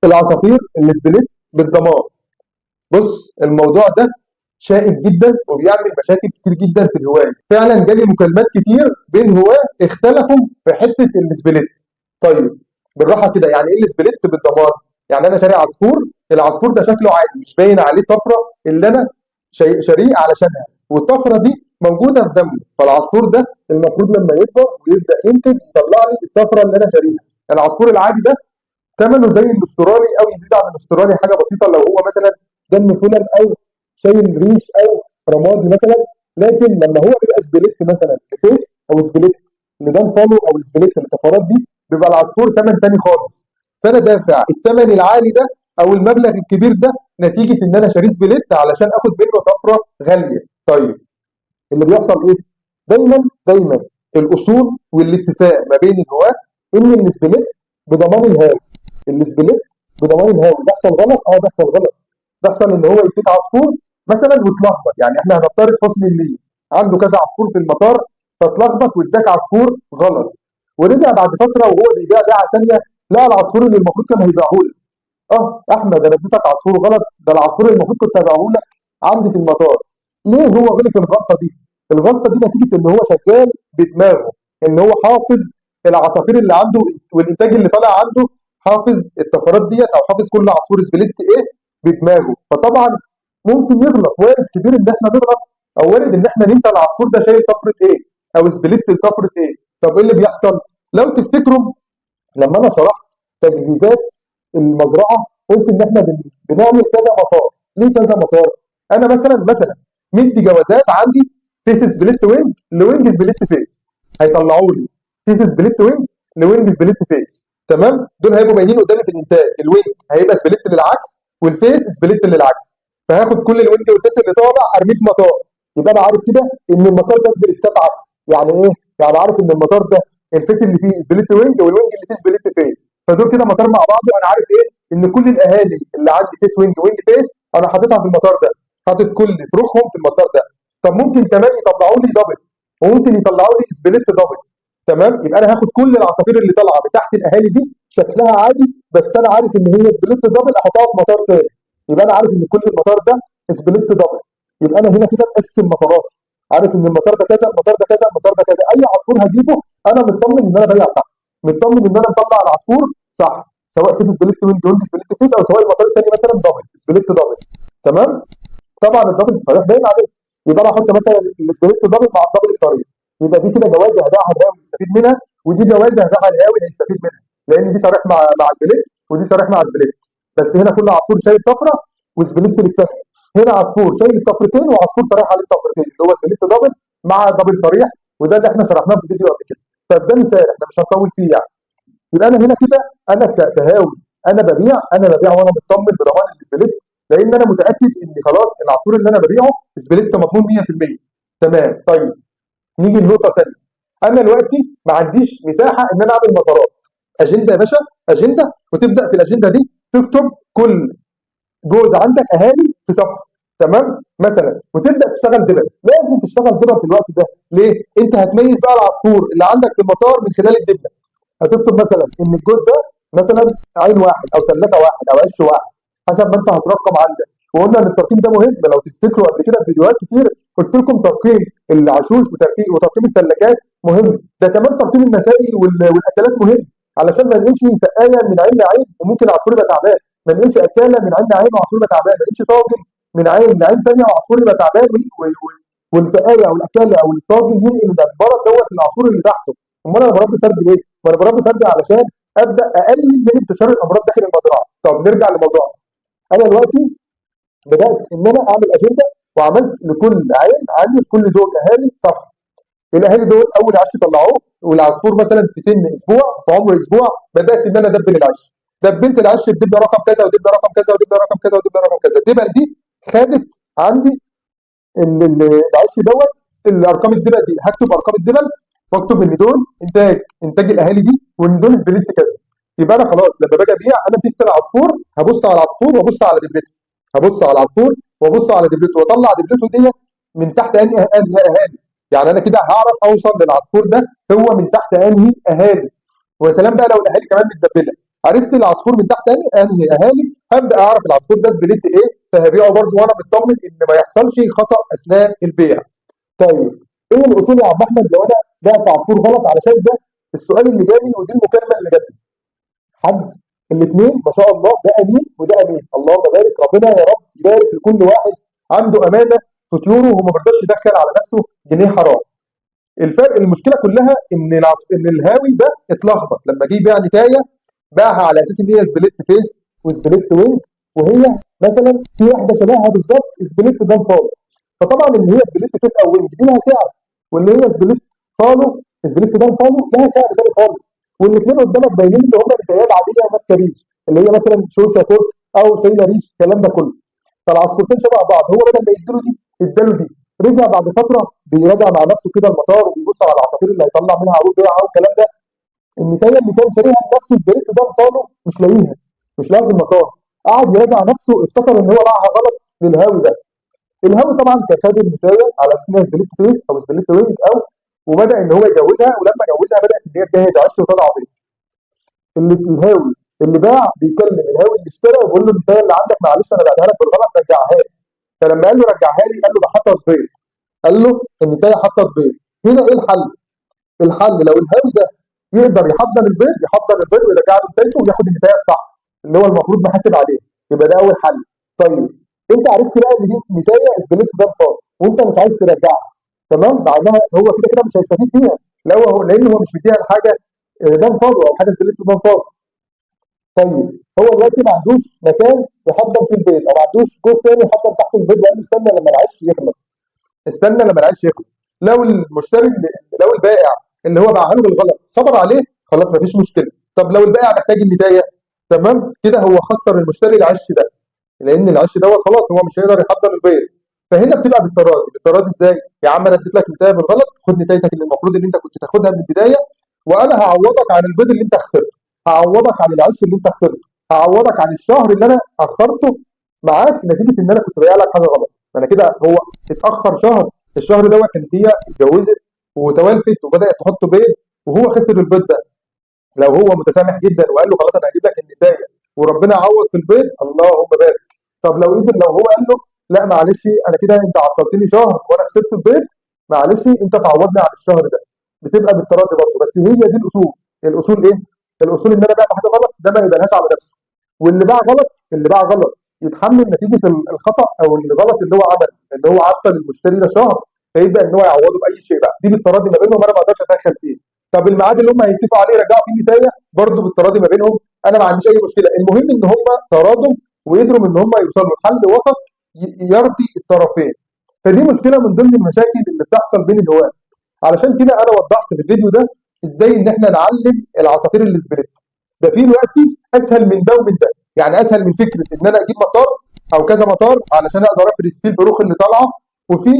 العصافير السبليت بالضمان. بص الموضوع ده شائك جدا وبيعمل مشاكل كتير جدا في الهوايه، فعلا جالي مكالمات كتير بين هواه اختلفوا في حته السبليت. طيب بالراحه كده، يعني ايه السبليت بالضمان؟ يعني انا شاري عصفور، العصفور ده شكله عادي مش باين عليه طفره اللي انا شاريه علشانها، والطفره دي موجوده في دمه، فالعصفور ده المفروض لما يكبر ويبدا ينتج يطلع لي الطفره اللي انا شاريها. العصفور العادي ده ثمنه زي الاسترالي او يزيد عن الاسترالي حاجه بسيطه لو هو مثلا دم فلل او شايل ريش او رمادي مثلا. لكن لما هو بيبقى سبليت مثلا فيس او سبليت لدان فولو او السبليت الكفرات دي، بيبقى العصفور ثمن تاني خالص. فانا دافع الثمن العالي ده او المبلغ الكبير ده نتيجه ان انا شاريه سبليت علشان اخد منه طفره غاليه. طيب اللي بيحصل ايه؟ دايما الاصول والاتفاق ما بين الهواه ان السبليت بضمان الهاوي. السبليت بضمان الهاوي بيحصل غلط، بيحصل غلط. بيحصل ان هو يديك عصفور مثلا وتلخبط، يعني احنا هنفترض حسن النيه عنده كذا عصفور في المطار فاتلخبط واداك عصفور غلط، ورجع بعد فتره وهو بيبيع بيعه ثانيه لقى العصفور اللي المفروض كان هيبيعه لك. احمد انا اديتك عصفور غلط، ده العصفور اللي المفروض كنت هبيعه لك عندي في المطار. ليه هو غلط الغلطه دي؟ الغلطه دي نتيجه ان هو شغال بدماغه، ان هو حافظ العصافير اللي عنده والانتاج اللي طالع عنده، حافظ الطفرات ديت او حافظ كل عصفور سبليت ايه بدماغه. فطبعا ممكن يغلط، وارد كبير ان احنا نغلط، او وارد ان احنا ننسى العصفور ده شايل طفره ايه او سبليت طفره ايه. طب ايه اللي بيحصل؟ لو تفتكروا لما انا شرحت تجهيزات المزرعه قلت ان احنا بنعمل كذا مطار. ليه كذا مطار؟ انا مثلا مدي جوازات عندي فيس سبليت وينج لوينج سبليت فيس، هيطلعوا لي فيس سبليت وينج لوينج سبليت فيس. تمام؟ دول هيبقوا باينين قدامي في الانتاج، الوينج هيبقى سبليت للعكس والفيس سبليت للعكس، فهاخد كل الوينج والفيس اللي طالع ارميه في مطار. يبقى انا عارف كده ان المطار ده سبليتات عكس. يعني ايه؟ يعني عارف ان المطار ده الفيس اللي فيه سبليت وينج والوينج اللي فيه سبليت فيس، فدول كده مطار مع بعضه. انا عارف ايه؟ ان كل الاهالي اللي عندي فيس وينج وينج فيس انا حاططها في المطار ده، حاطط كل فروخهم في المطار ده. طب ممكن كمان يطلعوا لي دبل، وممكن يطلعوا لي سبليت دبل. تمام؟ يبقى انا هاخد كل العصافير اللي طالعه بتاعت الاهالي دي شكلها عادي، بس انا عارف ان هي سبليت دبل احطها في مطار تاني. يبقى انا عارف ان كل المطار ده سبليت دبل. يبقى انا هنا كده مقسم مطاراتي، عارف ان المطار ده كذا، المطار ده كذا، المطار ده كذا. اي عصفور هجيبه انا مطمن ان انا بايع صح، مطمن ان انا مطلع العصفور صح، سواء فيس سبليت وينج وينج سبليت فيس، او سواء المطار الثاني مثلا دبل سبليت دبل. تمام؟ طبعا الدبل الصريح باين عليه، يبقى انا احط مثلا السبليت دبل مع الدبل الصريح، يبقى دي كده جوازه هبيعها الهاوي يستفيد منها، ودي جوازه هبيعها الهاوي هيستفيد منها، لان دي صريح مع سبليت ودي صريح مع سبليت. بس هنا كل عصفور شايل طفره وسبليت للثاني، هنا عصفور شايل الطفرتين وعصفور صريح عليه الطفرتين اللي هو سبليت دبل مع دبل صريح، وده اللي احنا شرحناه في فيديو قبل كده. طب ده مثال احنا مش هنطول فيه يعني. يبقى انا هنا كده انا كهاوي انا ببيع وانا مطمن بضمان السبليت، لان انا متاكد ان خلاص العصفور اللي انا ببيعه سبليت مضمون 100%. تمام. طيب نيجي لنقطه ثانيه. انا دلوقتي ما عنديش مساحه ان انا اعمل مطارات. اجنده يا باشا، اجنده، وتبدا في الاجنده دي تكتب كل جوز عندك اهالي في صفحه. تمام؟ مثلا وتبدا تشتغل دبل. لازم تشتغل دبل في الوقت ده. ليه؟ انت هتميز بقى العصفور اللي عندك في المطار من خلال الدبله. هتكتب مثلا ان الجوز ده مثلا عين واحد او ثلاثه واحد او عش واحد حسب ما انت هترقم عندك. وقلنا ان الترقيم ده مهم، لو تفتكروا قبل كده في فيديوهات كتير قلت لكم ترقيم العشوش وترقيم السلكات مهم، ده كمان ترقيم المسائل والاكلات مهم، علشان ما نقلش سقايه من عين لعين وممكن العصفور يبقى تعبان، ما نقلش اكاله من عين لعين وعصفور يبقى تعبان، ما نقلش طاجن من عين لعين ثانيه وعصفور يبقى تعبان والسقايه او الاكاله او الطاجن ينقل ده المرض دوت للعصفور اللي تحته. امال انا بربي فرد ليه؟ ما انا بربي فرد علشان ابدا اقلل من انتشار الامراض داخل المزرعه. طب نرجع لموضوعنا. انا دلوقتي بدات ان انا اعمل اجنده وعملت لكل عين عندي لكل زوج اهالي صفحه. الاهالي دول اول عش طلعوه والعصفور مثلا في سن اسبوع، في عمر اسبوع بدات ان انا ادبل العش. دبلت العش بدبله رقم كذا ودبله رقم كذا ودبله رقم كذا ودبله رقم كذا. الدبل دي خدت عندي العش دوت الارقام الدبل دي، هكتب ارقام الدبل واكتب ان دول انتاج الاهالي دي وان دول سبليت كذا. يبقى انا خلاص لما باجي ابيع انا مسكت العصفور هبص على العصفور وابص على دبلته، هبص على العصفور وابص على دبلته واطلع دبلته دي من تحت انهي اهالي. يعني انا كده هعرف اوصل للعصفور ده هو من تحت انهي اهالي. ويا سلام بقى لو الاهالي كمان متدبله، عرفت العصفور من تحت انهي اهالي، هبدا اعرف العصفور ده سبليت ايه، فهبيعه برضه وانا مطمن ان ما يحصلش خطا اثناء البيع. طيب ايه الاصول يا عم احمد لو انا بعت عصفور غلط؟ علشان ده السؤال اللي جالي ودي المكالمه اللي جات لي. حد الاثنين ما شاء الله، ده امين وده امين، اللهم بارك، ربنا يا رب يبارك لكل واحد عنده امانه في طيوره وما بيرضاش يدخل على نفسه جنيه حرام. الفرق المشكله كلها ان الهاوي ده اتلخبط لما جه يبيع نتايه، باعها على اساس ان هي سبليت فيس وسبليت وينج، وهي مثلا في واحده شبهها بالظبط سبليت دان فولو. فطبعا اللي هي سبليت فيس او وينج دي لها سعر، واللي هي سبليت فولو سبليت دان فولو لها سعر تاني خالص. والاثنين قدامك باينين اللي هم نتايات عاديه ماسكه ريش، اللي هي مثلا شوشه تورك او شايله ريش، الكلام ده كله. فالعصفورتين شبه بعض، هو بدل ما يديله دي اداله دي. رجع بعد فتره بيراجع مع نفسه كده المطار وبيبص على العصافير اللي هيطلع منها عروض بيعها والكلام ده، النتايه اللي كان شاريها لنفسه سبريت ده فالو مش لاقيها، مش لاقيها في المطار. قعد يراجع نفسه، افتكر ان هو باعها غلط للهاوي ده. الهاوي طبعا كان خد النتايه على اساس انها سبليت فيس او سبليت وينج او، وبدا ان هو يجوزها، ولما جوزها بدات ان هي تجهز عش وتضع بيض. اللي الهاوي اللي باع بيكلم الهاوي اللي اشترى وبيقول له النتايه اللي عندك معلش انا بعتها لك بالغلط رجعها لي. فلما قال له رجعها لي قال له ده حطت بيض، قال له النتايه حطت بيض. هنا ايه الحل؟ الحل لو الهاوي ده يقدر يحضر البيض، يحضر البيض ويرجع له نتايته وياخد النتايه الصح اللي هو المفروض محاسب عليه، يبقى ده اول حل. طيب انت عرفت بقى ان دي نتايه سبليت ده فاضي وانت مش عايز ترجعها، تمام، مع انها هو كده كده مش هيستفيد فيها، لان هو مش مديها الحاجه دم فاضي او حاجه سبليت دم فاضي. طيب هو دلوقتي ما عندوش مكان يحضر فيه البيض، او ما عندوش كوز تاني يحضر تحت البيض، وقال له استنى لما العيش يخلص، استنى لما العيش يخلص. لو المشتري لو البائع اللي هو باعها له بالغلط صبر عليه، خلاص مفيش مشكله. طب لو البائع محتاج النتايه، تمام كده هو خسر المشتري العش ده، لان العش دوت خلاص هو مش هيقدر يحضر البيض. فهنا بتبقى بالتراضي. بالتراضي ازاي؟ يا عم انا اديت لك نتايه بالغلط، خد نتايتك اللي المفروض ان انت كنت تاخدها من البدايه، وانا هعوضك عن البيض اللي انت خسرته، هعوضك عن العش اللي انت خسرته، هعوضك عن الشهر اللي انا اخرته معاك نتيجه ان انا كنت بايع لك حاجه غلط. انا كده هو اتاخر شهر، الشهر دوت كانت هي اتجوزت وتوالفت وبدات تحط بيض وهو خسر البيض ده. لو هو متسامح جدا وقال له خلاص انا هجيب لك النتايه وربنا يعوض في البيض، اللهم بارك. طب لو هو قال له لا معلش انا كده انت عطلتني شهر وانا خسرت البيض، معلش انت تعوضني عن الشهر ده، بتبقى بالتراضي برضه. بس هي دي الاصول. الاصول ايه؟ الاصول ان انا بعت حاجه غلط ده ما يبقاش على نفسه، واللي باع غلط، اللي باع غلط يتحمل نتيجه الخطا او الغلط اللي هو عمله، ان هو عطل المشتري ده شهر، فيبدا ان هو يعوضه باي شيء بقى. دي بالتراضي ما بينهم، انا ما اقدرش اتدخل فيه. طب الميعاد اللي هم هيتفقوا عليه يرجعوا فيه النتايه برضه بالتراضي ما بينهم، انا ما عنديش اي مشكله. المهم ان هم تراضوا وقدروا ان هم يوصلوا لحل وسط يرضي الطرفين. فدي مشكله من ضمن المشاكل اللي بتحصل بين الهواة. علشان كده انا وضحت في الفيديو ده ازاي ان احنا نعلم العصافير السبريت. ده في دلوقتي اسهل من ده ومن ده، يعني اسهل من فكره ان انا اجيب مطار او كذا مطار علشان اقدر افرز فيه البروخ اللي طالعه، وفي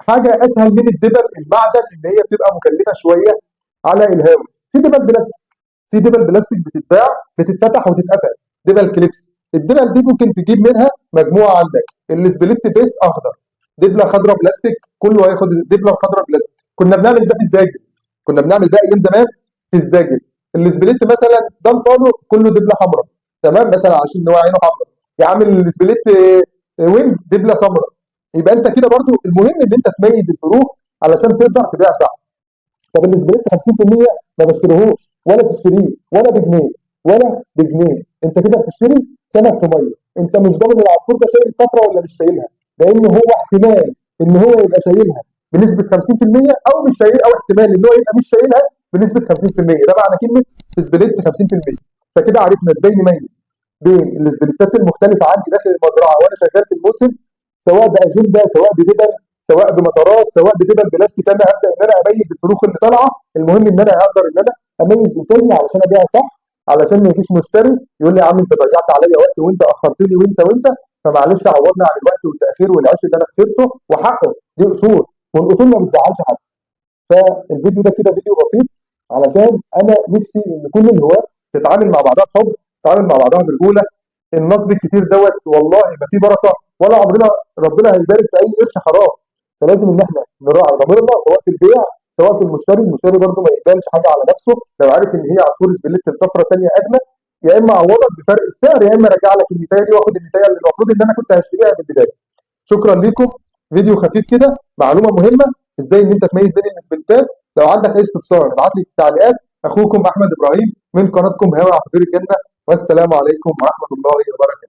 حاجه اسهل من الدبل المعدن اللي هي بتبقى مكلفه شويه على الهاوي. في دبل بلاستيك، في دبل بلاستيك بتتباع بتتفتح وتتقفل، دبل كليبس. الدبل دي ممكن تجيب منها مجموعه عندك. السبليت فيس اخضر، دبله خضراء بلاستيك، كله هياخد دبله خضراء بلاستيك. كنا بنعمل ده في الزاجل، كنا بنعمل ده ايام زمان في الزاجل. السبليت مثلا ده الفاضو كله دبله حمراء، تمام، مثلا عشان هو عينه حمراء، يا عم السبليت وينج دبله سمراء. يبقى انت كده برضو المهم ان انت تميز الفروق علشان تقدر تبيع صح. طب السبريت 50% ما بشتريهوش ولا تشتريه ولا بجنيه ولا بجنيه، انت كده بتشتري سمك في ميه. انت مش ضامن العصفور ده شايل الطفره ولا مش شايلها، لان هو احتمال ان هو يبقى شايلها بنسبه 50% او مش شايل، او احتمال ان هو يبقى مش شايلها بنسبه 50%. ده معنى كلمه سبريت 50%. فكده عرفنا ازاي نميز بين السبريتات المختلفه عندي داخل المزرعه وانا شغال في الموسم، سواء باجنده سواء بدبل سواء بمطارات سواء بدبل بلاستيك. انا ابدا ان انا اميز الفروخ اللي طالعه. المهم ان انا اقدر ان انا اميز انتاجي علشان ابيع صح، علشان ما يجيش مشتري يقول لي يا عم انت ضيعت عليا وقت وانت اخرتني وانت فمعلش عوضنا عن الوقت والتاخير والعيش اللي انا خسرته وحقه. دي اصول، والاصول ما بتزعلش حد. فالفيديو ده كده فيديو بسيط علشان انا نفسي ان كل الهواة تتعامل مع بعضها بحب، تتعامل مع بعضها برجوله. النصب الكتير دوت والله ما فيه بركه، ولا عمرنا ربنا هيبارك في اي قرش حرام. فلازم ان احنا نراعي ضميرنا سواء في البيع سواء في المشتري. المشتري برضه ما يقبلش حاجه على نفسه لو عارف ان هي عصفور سبليت الطفره ثانيه ادنى، يا اما اعوضك بفرق السعر، يا اما ارجع لك النتايه دي واخد النتايه اللي المفروض ان انا كنت هشتريها من البدايه. شكرا لكم. فيديو خفيف كده، معلومه مهمه ازاي ان انت تميز بين الاسمنتات. لو عندك اي استفسار ابعت لي في التعليقات. اخوكم احمد ابراهيم من قناتكم هوا عصافير الجنه، والسلام عليكم ورحمه الله وبركاته.